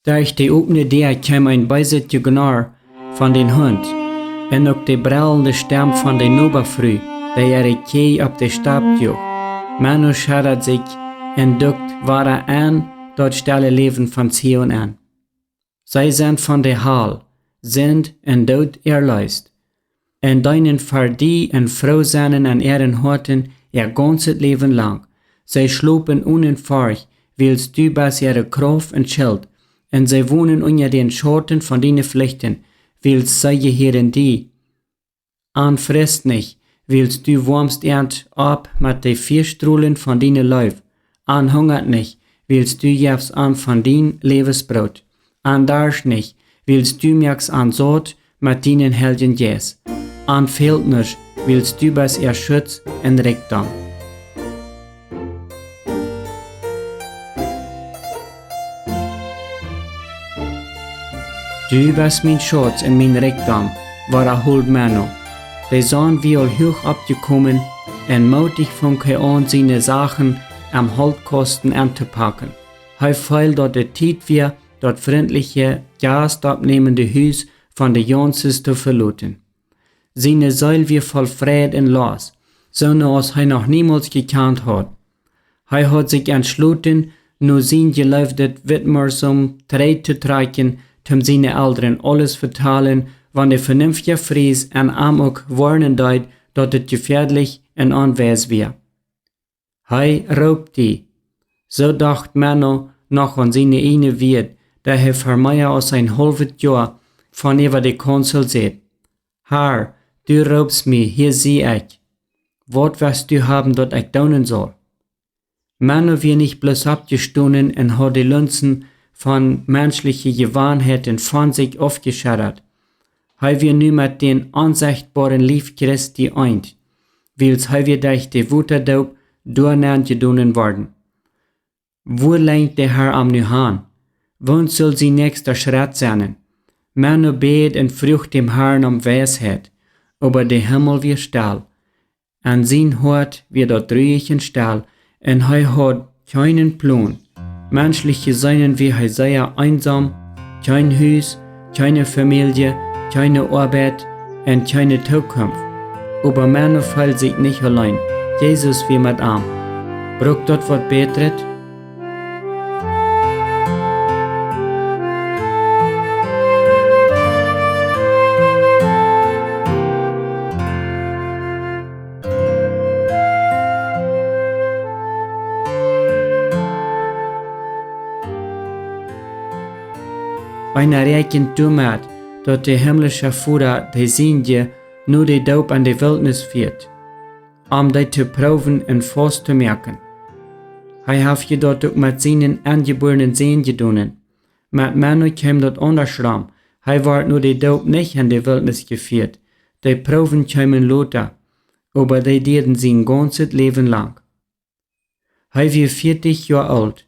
Durch die opene Deur kam ein bijzitje genar van den Hund, en ook de brellende stem van de Noberfrüh, die ihre Kei op de Stab joeg. Manu schadert sich en duckt wahre an, dort stelle Leben von Zion an. Zij zijn van de Hal, sind en dood erleist. En deinen verdie en vrouw zijn en ihren horten ihr ganzes Leben lang. Zij slopen unentfarch, wils du bas ihre Kraft en Schild, en zij wohnen unter den Schorten von deine Pflichten, wils zij je heren die. Anfrist nicht, wils du warmst ernt ab mit de Vierstruhlen von deine Leib. Anhungert nicht, wils du jefst an von din Lebensbrot. Andarsch nicht, wils du merkst an Sort mit deinen Helden jes. Anfehlt nicht, wils du bas ihr Schutz en Rekdam. Du bist mein Schutz und mein Rekdam, war holt Mano. Die sind wie hoch abgekommen und mutig von an seine Sachen am Haltkosten anzupacken. Feil dort der Tijd wir, dort freundliche, gastabnehmende Hüs von der Janses zu verlassen. Seine Seil wir voll Fried und Los, so als noch niemals gekannt hat. Hat sich entschlossen, nur sein geliebtes Widmersum Treit zu tragen, seine Eltern alles vertalen, wann der vernünftige Fries en Amok warnen deut, dat het gefährlich en onwijs weer. Raubt die. So dacht Menno noch an seine eine Wirt, der hij vermeier aus ein halbes Jahr von über die Konsul seht. Herr, du raubst mich, hier sieh ich. Wat wirst du haben, dat ich daunen soll? Menno wir nicht bloß abgestohlen en hat die Lunzen von menschliche Gewohnheiten von sich aufgeschüttert. Wir nu mit den unsichtbaren Lief Christi eint, wils wir durch die Wutterdaub durcheinander gedonnen worden. Wo lenkt der Herr am nu han? Wann soll sie nächster Schritt sein? Menno bet en frucht dem Herrn um Weisheit, aber der Himmel wird still. An sein Hort wird dort ruhig und still, und hat keinen Plan. Menschliche seien wie sehr einsam, kein Haus, keine Familie, keine Arbeit und keine Zukunft. Aber Männer fällt sich nicht allein. Jesus wie mit ihm. Braucht dort was Besseres? Einer reichen Dummheit, dat der himmlische Vater die Sünde nur die Daub an die Wildnis führt, die zu proben und fast zu merken. Hat je dort auch mit seinen angeborenen Sehen gedonnen. Mit Manu kam dort andersrum. Ward nur die Daub nicht an die Wildnis geführt. Die Proben kamen lauter, aber die deden sein ganzes Leben lang. War 40 Jahre alt.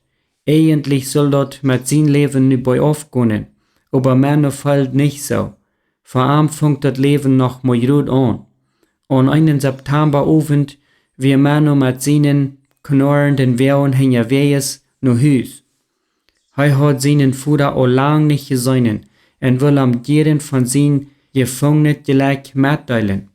Eigentlich soll dort mit sein Leben nicht bei aufgehen, aber Manu fällt nicht so. Vor allem fängt das Leben noch mal gut an. An einem Septemberabend, wie Manu mit seinen knorrenden Wehen hinterwegs nach Hus. Hat seinen Vater auch lang nicht gesehen und will am jeden von seinen Gefangenen gleich mitteilen.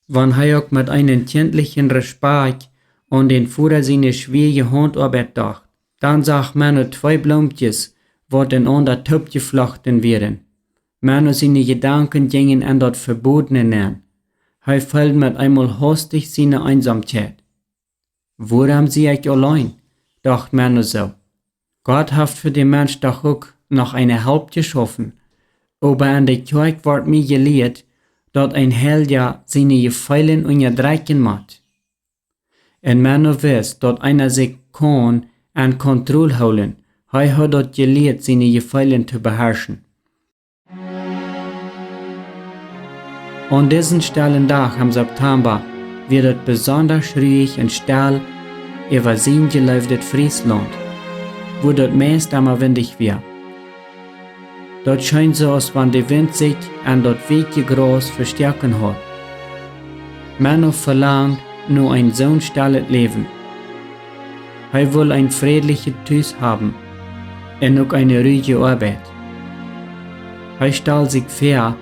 Wenn auch mit einem kindlichen Respekt an den Vater seine schwierige Handarbeit dacht, dann sagt Manu 2 Blümtjes, wat in an der Top geflochten werden. Manu seine Gedanken gingen an das Verbotene nähen. Fällt mit einmal hastig seine Einsamkeit. Woran sie ich allein? Dacht Manu so. Gott hat für den Mensch doch auch noch eine Haupt geschaffen. Aber an der Kirche wird mir gelehrt, dass ein Helger seine Gefallen unterdrücken macht. Und Manu weiß, dass einer sich kann an Kontrolle holen. Hat dort gelehrt, seine Gefallen zu beherrschen. An diesen stillen Tag im September wird es besonders ruhig und still über sein geliebtes Friesland, wo dort meist immer windig wird. Dort scheint so, als wenn der Wind sich an dort weite Gras verstärken hat. Manu verlangt nur ein so stilles Leben. Will ein friedliches Tüß haben en ook eine ruhige Arbeit. Hij stel zich vor,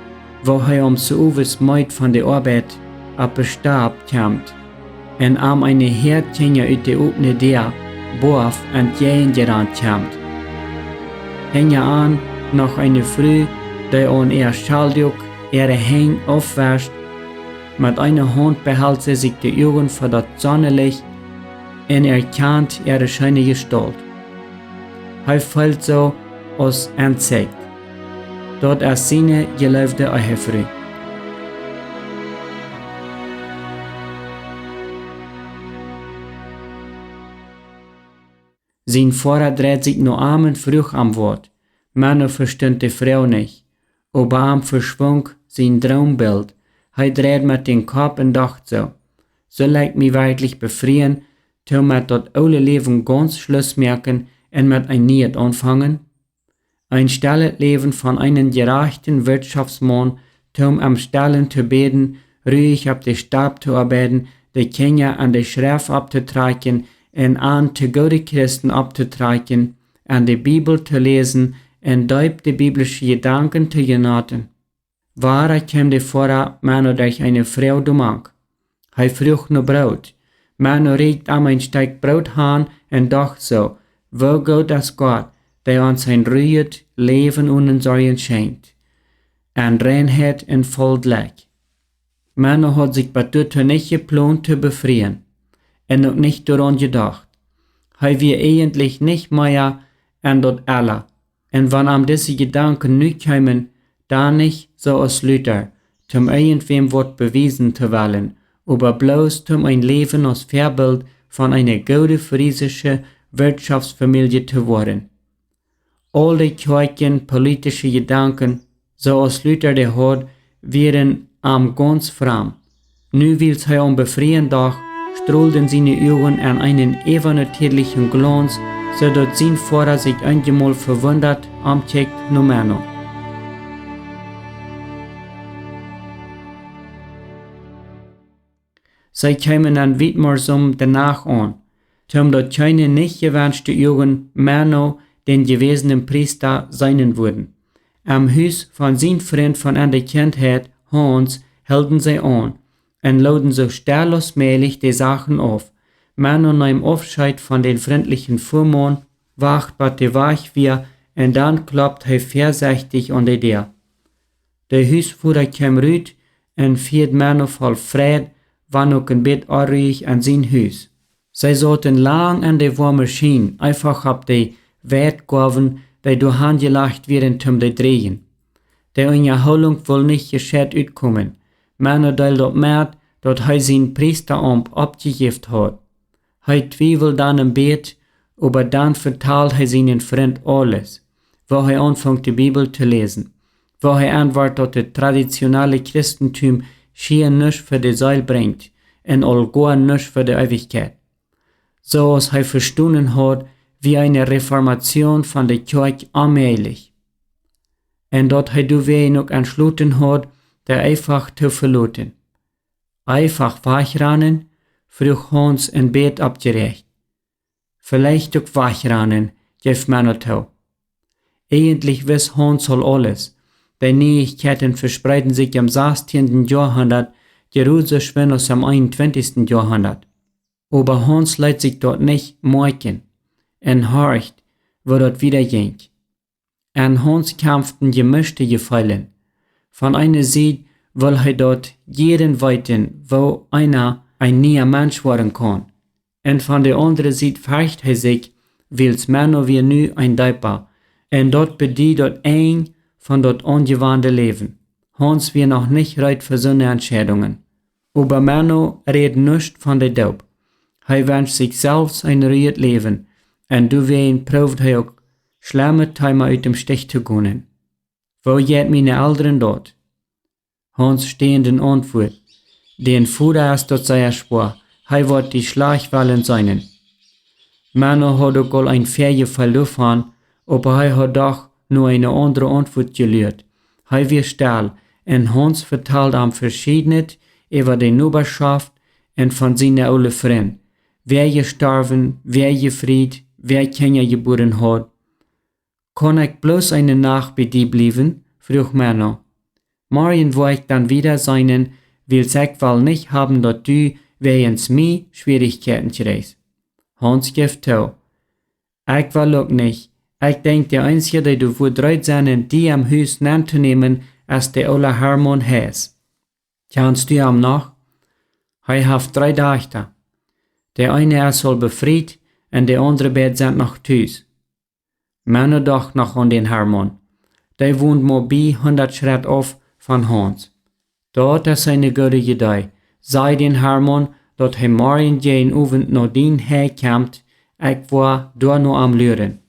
wo hij om so uwes meid van de Arbeit ab Bestab komt, en am eine Herdtjenja uit de opene Deur boaf en jähen gerant komt. Hänge an noch eine Früh, die an ihr Schallduk ihre Hänge aufwäscht. Mit einer Hand behält sie sich die Augen vor das Sonnenlicht und erkennt ihre schöne Gestalt. Hij fällt so aus Ansicht. Dort seine geliebte Ehefrau. Sein Vater dreht sich nur armen früh am Wort. Männer verstund die Frau nicht. Aber am verschwung sein Traumbild. Hij dreht mit dem Kopf und dachte soll ich mich wirklich befreien, til mit dat oude Leben ganz Schluss merken und mit ein Neues anfangen? Ein stilles Leben von einem gerechten Wirtschaftsmann, am Stillen zu beten, ruhig auf die Stab zu arbeiten, die Kinder an die Schrift abzutreiben und an zu gute Christen abzutreiben, an die Bibel zu lesen und deib die biblischen Gedanken zu genoten. Wahre kam die Vorrat, Männer durch eine Frau du mag. Hij vroeg naar Brot. Männer regt am ein Stück Brot an und dacht so, wo geht das Gott, der uns sein ruhiges Leben und Sorgen schenkt, und Reinheit und Vollglück. Männer hat sich bei nicht geplant zu befreien, und auch nicht daran gedacht. Hij wir eigentlich nicht mehr an dort alle, und wenn am diese Gedanken nicht kommen, dann nicht so als Luther, zum irgendwem Wort bewiesen zu wollen, aber bloß um ein Leben als Vorbild von einer guten friesischen Wirtschaftsfamilie zu werden. All die kirchen politische Gedanken, so als Luther die hat, wären am ganz fremd. Nu wills hij am Befreiendach, strahlten seine Augen an einen übernatürlichen Glanz, so dass sein Vater sich einmal verwundert ancheckt nur Männer. Sie kamen dann widmersam danach an, dass keine nicht gewünschte Augen Männer den gewesenen Priester sein würden. Am Haus von sein Freund von an der Kindheit, Hans, hielten sie an und lauten so stellungsmäßig die Sachen auf. Männer nahmen Abschied von den freundlichen Fuhrmann, wacht, was die wach wir, und dann klopft er vorsichtig an die Tür. Der Hausführer kam rüt und viert Männer voll Fried, wann auch ein Bett ruhig an sein Haus. Sie saßen lang an der warmen Schiene, einfach ab die Wertgaben, die durch angelacht werden zum die drehen. Die Unterholung will nicht gescheit utkommen. Männer deil dort merkt, dass er sein Priesteramt abgegeben hat. Er zweifelt dann im Bett, aber dann verteilt er seinen Freund alles, wo er anfängt die Bibel zu lesen, wo er antwortet, dass das traditionelle Christentum schier nichts für die Seele bringt und all gar nichts für die Ewigkeit. So als er verstanden hat, wie eine Reformation von der Kirche allmählich. Und dort er du wen noch entschlossen hat, der einfach zu verlassen. Einfach wachrennen, früh Hans in Bett abgerecht. Vielleicht auch wachrennen, gibt Männer zu. Eigentlich wiss Hans soll alles. Die Neuigkeiten verspreiten sich im 16. Jahrhundert, die Russisch aus dem 21. Jahrhundert. Aber Hans lässt sich dort nicht merken und horcht, wo dort wieder ging. Und Hans kämpften gemischte Gefühle. Von einer Seite will er dort jeden weiten, wo einer ein neuer Mensch werden kann. Und von der anderen Seite fürcht er sich, weil's Männer wie nu ein Deiper, und dort bedient dort ein von dort angewandte Leben. Hans wir noch nicht reit für so eine Entscheidungen. Aber Männer reden nicht von der Daub. Er wünscht sich selbst ein ruhiges Leben, und du wen probt er auch, schlimme Timer aus dem Stich zu gehen. Wo geht meine Eltern dort? Hans stehenden Antwort. Den Vater ist dort sehr schwer, er wird die Schlagwellen sein. Männer hat auch all ein Ferje verloren, aber er hat doch nur eine andere Antwort gelehrt. Er wird still, und Hans verteilt am Verschiedenes über die Nachbarschaft und von seinen alten Freunden. Wer gestorben, wer gefried, wer Kinder geboren hat. Kann ich bloß eine Nacht bei dir bleiben? Frug Menno. Morgen wo ich dann wieder sein, will ich wohl nicht haben, dass du wegen mir Schwierigkeiten kriegst. Hans gibt zu. Ich will auch nicht. Ich denk, der Einzige, der du verdreht sein, die am Haus anzunehmen, ist der Ola Hermann Hess. Kennst du ihn noch? Er hat 3 Töchter. Der eine ist wohl befreit und der andere beide sind noch Haus. Menno dacht noch an den Hermann. Der wohnt mobil 100 Schritt auf von Hans. Dort ist eine gute Idee. Sei den Hermann, dass morgen jeden Abend noch den herkommt, ich war da noch am Lüren.